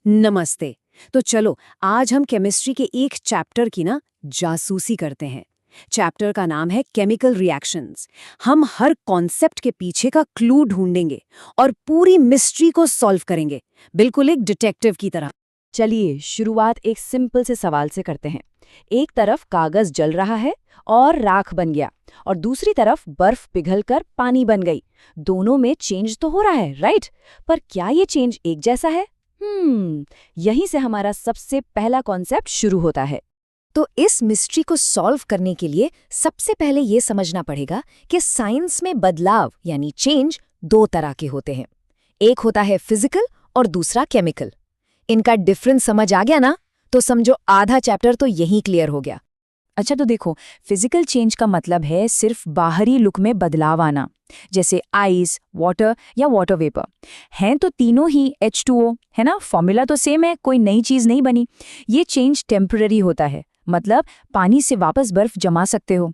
नमस्ते। तो चलो आज हम केमिस्ट्री के एक चैप्टर की ना जासूसी करते हैं। चैप्टर का नाम है केमिकल रिएक्शंस। हम हर कॉन्सेप्ट के पीछे का क्लू ढूंढेंगे और पूरी मिस्ट्री को सॉल्व करेंगे, बिल्कुल एक डिटेक्टिव की तरह। चलिए शुरुआत एक सिंपल से सवाल से करते हैं। एक तरफ कागज जल रहा है और राख बन गया, और दूसरी तरफ बर्फ पिघलकर पानी बन गई। दोनों में चेंज तो हो रहा है, राइट? पर क्या ये चेंज एक जैसा है? यहीं से हमारा सबसे पहला कॉन्सेप्ट शुरू होता है। तो इस मिस्ट्री को सॉल्व करने के लिए सबसे पहले ये समझना पड़ेगा कि साइंस में बदलाव यानी चेंज दो तरह के होते हैं। एक होता है फिजिकल और दूसरा केमिकल। इनका डिफरेंस समझ आ गया ना, तो समझो आधा चैप्टर तो यहीं क्लियर हो गया। अच्छा, तो देखो, फिजिकल चेंज का मतलब है सिर्फ बाहरी लुक में बदलाव आना, जैसे आइस, वाटर या वाटर वेपर। हैं तो तीनों ही H2O, है ना? फॉर्मूला तो सेम है, कोई नई चीज नहीं बनी। ये चेंज टेम्पररी होता है, मतलब पानी से वापस बर्फ जमा सकते हो।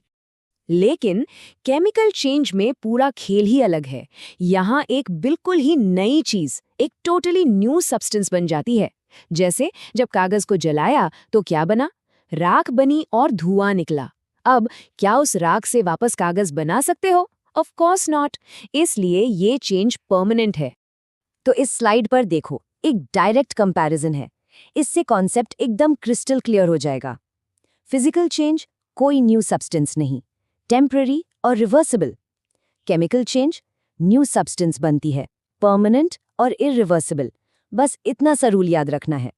लेकिन केमिकल चेंज में पूरा खेल ही अलग है। यहाँ एक बिल्कुल ही नई चीज, एक टोटली न्यू सब्सटेंस बन जाती है। जैसे जब कागज को जलाया तो क्या बना? राख बनी और धुआं निकला। अब क्या उस राख से वापस कागज बना सकते हो? Of course not. इसलिए ये चेंज परमानेंट है। तो इस स्लाइड पर देखो, एक डायरेक्ट कंपैरिजन है। इससे कॉन्सेप्ट एकदम क्रिस्टल क्लियर हो जाएगा। फिजिकल चेंज कोई न्यू सब्सटेंस नहीं, टेम्पररी और reversible. Chemical change new substance बनती है, परमानेंट और इरिवर्सिबल। बस इतना सा रूल याद रखना है।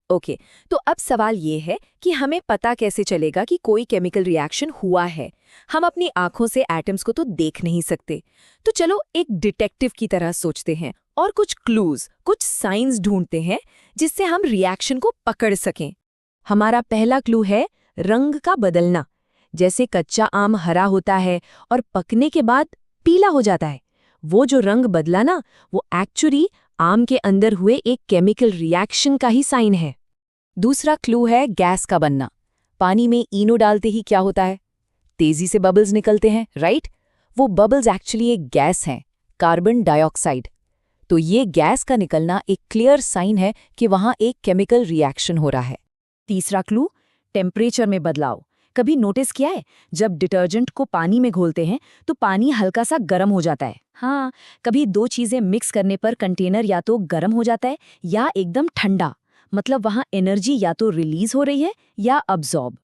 ओके, तो अब सवाल ये है कि हमें पता कैसे चलेगा कि कोई केमिकल रिएक्शन हुआ है? हम अपनी आंखों से एटम्स को तो देख नहीं सकते। तो चलो एक डिटेक्टिव की तरह सोचते हैं और कुछ क्लूज, कुछ साइंस ढूंढते हैं जिससे हम रिएक्शन को पकड़ सकें। हमारा पहला क्लू है रंग का बदलना। जैसे कच्चा आम हरा होता है और पकने के बाद पीला हो जाता है। वो जो रंग बदला ना, वो एक्चुअली आम के अंदर हुए एक केमिकल रिएक्शन का ही साइन है। दूसरा क्लू है गैस का बनना। पानी में इनो डालते ही क्या होता है? तेजी से बबल्स निकलते हैं, राइट? वो बबल्स एक्चुअली एक गैस हैं, कार्बन डाइऑक्साइड। तो ये गैस का निकलना एक क्लियर साइन है कि वहां एक केमिकल रिएक्शन हो रहा है। तीसरा क्लू टेम्परेचर में बदलाव। कभी नोटिस किया है, जब डिटर्जेंट को पानी में घोलते हैं तो पानी हल्का सा गर्म हो जाता है। हाँ, कभी दो चीजें मिक्स करने पर कंटेनर या तो गर्म हो जाता है या एकदम ठंडा, मतलब वहां एनर्जी या तो रिलीज हो रही है या अब्सॉर्ब।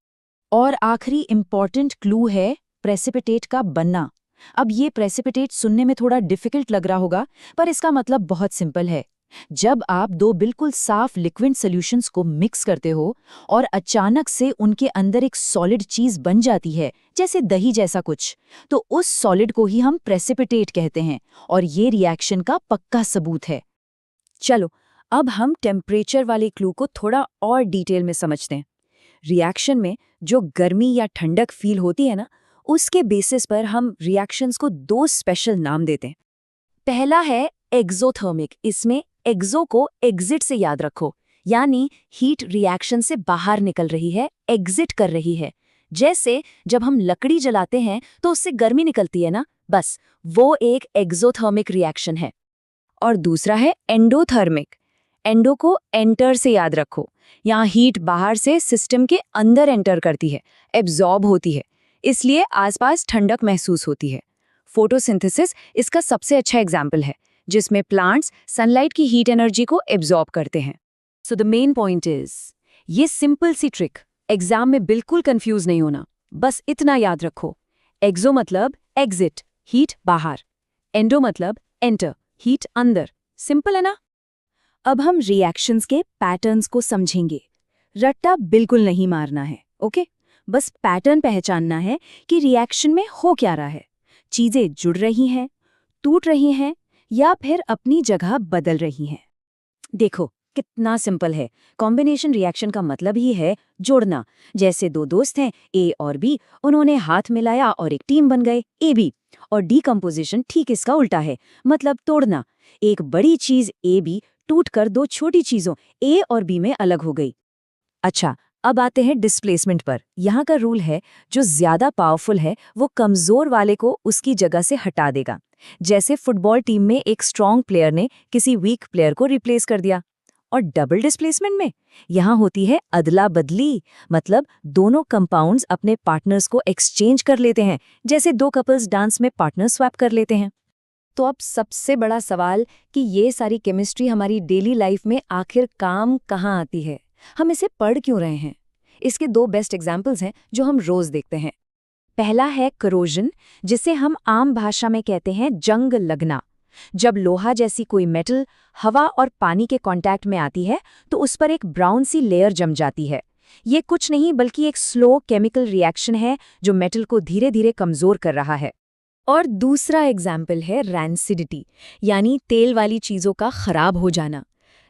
और आखिरी इंपॉर्टेंट क्लू है प्रेसिपिटेट का बनना। अब ये प्रेसिपिटेट सुनने में थोड़ा डिफिकल्ट लग रहा होगा, पर इसका मतलब बहुत सिंपल है। जब आप दो बिल्कुल साफ लिक्विड सॉल्यूशंस को मिक्स करते हो और अचानक से उनके अंदर एक सॉलिड चीज बन जाती है, जैसे दही जैसा कुछ, तो उस सॉलिड को ही हम प्रेसिपिटेट कहते हैं, और ये रिएक्शन का पक्का सबूत है। चलो अब हम टेम्परेचर वाले क्लू को थोड़ा और डिटेल में समझते हैं। रिएक्शन में जो गर्मी या ठंडक फील होती है ना, उसके बेसिस पर हम रिएक्शंस को दो स्पेशल नाम देते हैं। पहला है एक्सोथर्मिक। इसमें एक्सो को एग्जिट से याद रखो, यानी हीट रिएक्शन से बाहर निकल रही है, एग्जिट कर रही है। जैसे जब हम लकड़ी जलाते हैं तो उससे गर्मी निकलती है ना, बस वो एक एक्सोथर्मिक रिएक्शन है। और दूसरा है एंडोथर्मिक। एंडो को एंटर से याद रखो, यहाँ हीट बाहर से सिस्टम के अंदर एंटर करती है, एब्जॉर्ब होती है, इसलिए आसपास ठंडक महसूस होती है। फोटोसिंथेसिस इसका सबसे अच्छा एग्जाम्पल है, जिसमें प्लांट्स सनलाइट की हीट एनर्जी को एब्जॉर्ब करते हैं। So the main point is, ये सिंपल सी ट्रिक, एग्जाम में बिल्कुल कंफ्यूज नहीं होना। बस इतना याद रखो, एक्सो मतलब एग्जिट, हीट बाहर, एंडो मतलब एंटर, हीट अंदर। सिंपल है ना? अब हम रिएक्शंस के पैटर्न्स को समझेंगे। रट्टा बिल्कुल नहीं मारना है, ओके? बस पैटर्न पहचानना है कि रिएक्शन में हो क्या रहा है। चीजें जुड़ रही हैं, टूट रही हैं, या फिर अपनी जगह बदल रही हैं। देखो कितना सिंपल है। कॉम्बिनेशन रिएक्शन का मतलब ही है जोड़ना। जैसे दो दोस्त हैं ए और बी, उन्होंने हाथ मिलाया और एक टीम बन गए ए बी। और डीकम्पोजिशन ठीक इसका उल्टा है, मतलब तोड़ना। एक बड़ी चीज ए बी टूटकर दो छोटी चीजों ए और बी में अलग हो गई। अच्छा, अब आते हैं डिस्प्लेसमेंट पर। यहाँ का रूल है, जो ज्यादा पावरफुल है वो कमजोर वाले को उसकी जगह से हटा देगा। जैसे फुटबॉल टीम में एक स्ट्रॉन्ग प्लेयर ने किसी वीक प्लेयर को रिप्लेस कर दिया। और डबल डिस्प्लेसमेंट में यहाँ होती है अदला बदली, मतलब दोनों कंपाउंड्स अपने पार्टनर्स को एक्सचेंज कर लेते हैं, जैसे दो कपल्स डांस में पार्टनर स्वैप कर लेते हैं। तो अब सबसे बड़ा सवाल कि ये सारी केमिस्ट्री हमारी डेली लाइफ में आखिर काम कहाँ आती है, हम इसे पढ़ क्यों रहे हैं? इसके 2 बेस्ट एग्जाम्पल्स हैं जो हम रोज देखते हैं। पहला है करोजन, जिसे हम आम भाषा में कहते हैं जंग लगना। जब लोहा जैसी कोई मेटल हवा और पानी के कांटेक्ट में आती है तो उस पर एक ब्राउन सी लेयर जम जाती है। ये कुछ नहीं बल्कि एक स्लो केमिकल रिएक्शन है जो मेटल को धीरे धीरे कमजोर कर रहा है। और दूसरा एग्जाम्पल है रैंसिडिटी, यानी तेल वाली चीज़ों का खराब हो जाना।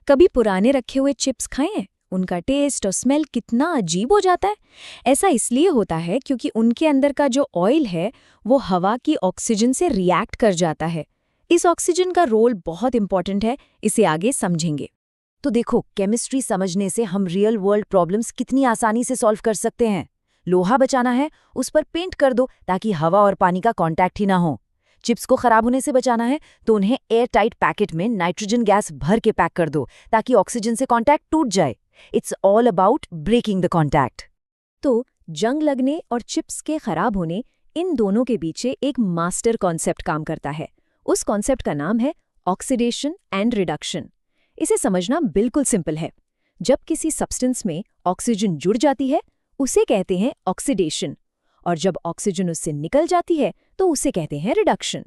कभी पुराने रखे हुए चिप्स खाएं हैं? उनका टेस्ट और स्मेल कितना अजीब हो जाता है। ऐसा इसलिए होता है क्योंकि उनके अंदर का जो ऑयल है वो हवा की ऑक्सीजन से रिएक्ट कर जाता है। इस ऑक्सीजन का रोल बहुत इंपॉर्टेंट है, इसे आगे समझेंगे। तो देखो, केमिस्ट्री समझने से हम रियल वर्ल्ड प्रॉब्लम्स कितनी आसानी से सॉल्व कर सकते हैं। लोहा बचाना है, उस पर पेंट कर दो ताकि हवा और पानी का कांटेक्ट ही ना हो। चिप्स को खराब होने से बचाना है तो उन्हें एयर टाइट पैकेट में नाइट्रोजन गैस भर के पैक कर दो ताकि ऑक्सीजन से कांटेक्ट टूट जाए। It's all about breaking the contact. तो जंग लगने और चिप्स के खराब होने, इन दोनों के पीछे एक मास्टर कॉन्सेप्ट काम करता है। उस कॉन्सेप्ट का नाम है ऑक्सीडेशन एंड रिडक्शन। इसे समझना बिल्कुल सिंपल है। जब किसी सब्सटेंस में ऑक्सीजन जुड़ जाती है उसे कहते हैं ऑक्सीडेशन, और जब ऑक्सीजन उससे निकल जाती है तो उसे कहते हैं रिडक्शन।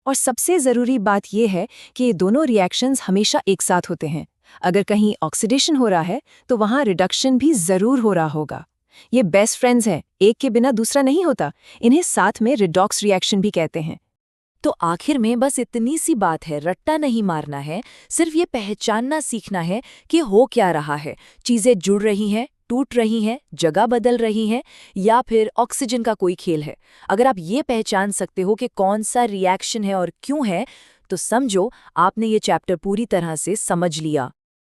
और सबसे ज़रूरी बात यह है कि ये दोनों रिएक्शंस हमेशा एक साथ होते हैं। अगर कहीं ऑक्सीडेशन हो रहा है तो वहाँ रिडक्शन भी ज़रूर हो रहा होगा। ये बेस्ट फ्रेंड्स हैं, एक के बिना दूसरा नहीं होता। इन्हें साथ में रिडॉक्स रिएक्शन भी कहते हैं। तो आखिर में बस इतनी सी बात है, रट्टा नहीं मारना है, सिर्फ ये पहचानना सीखना है कि हो क्या रहा है। चीज़ें जुड़ रही हैं, टूट रही हैं, जगह बदल रही हैं, या फिर ऑक्सीजन का कोई खेल है। अगर आप ये पहचान सकते हो कि कौन सा रिएक्शन है और क्यों है, तो समझो आपने ये चैप्टर पूरी तरह से समझ लिया।